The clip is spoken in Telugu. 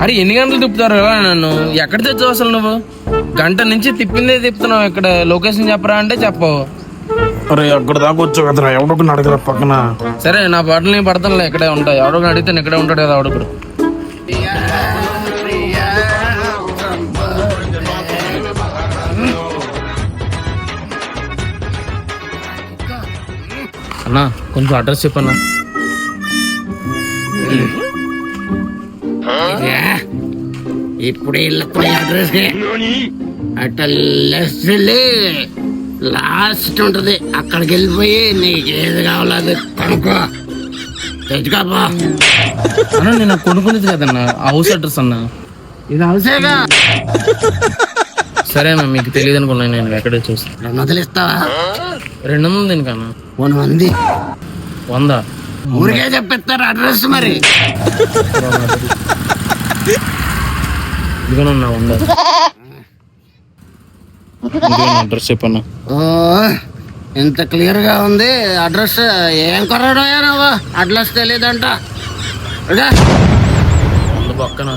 అరే ఎన్ని గంటలు తిప్పుతారు కదా నన్ను? ఎక్కడ తెచ్చావు అసలు నువ్వు? గంట నుంచి తిప్పిందే తిప్పుతున్నావు. ఇక్కడ లొకేషన్ చెప్పరా అంటే చెప్పవు. అరే అక్కడ దాకా వచ్చావు కదరా, ఎవడొకరిని అడగరా పక్కన. సరే నా బాటలు నేను పడతానులే, ఇక్కడే ఉంటాయి. ఎవడొకరిని అడిగితే ఇక్కడే ఉంటాడు కదా ఎవడొకడు. అన్నా కొంచెం అడ్రస్ చెప్పన్నా. ఇప్పుడు ఇళ్ళతో అడ్రస్ అట్ట లాస్ట్ ఉంటది, అక్కడికి వెళ్ళిపోయి నీకు ఏది కావాలో అది కొనుక్కో, తెచ్చుకోపో. అన్నా నేను కొనుక్కునేది కదన్నా, హౌస్ అడ్రస్ అన్నా. ఇది అవసేగా. సరేనా, మీకు తెలియదు అనుకున్నాను నేను ఎక్కడే చూస్తాను. 200 ఇస్తావా? 200 దీనికన్నా. 100 100 ఊరికే చెప్పిస్తారు అడ్రస్. మరి ఇదిగోనన్నా 100. అడ్రస్ చెప్పన్నా. ఓ ఇంత క్లియర్ గా ఉంది అడ్రస్. ఏం కొరడా నువ్వు? అడ్రస్ తెలియదంట. పక్కన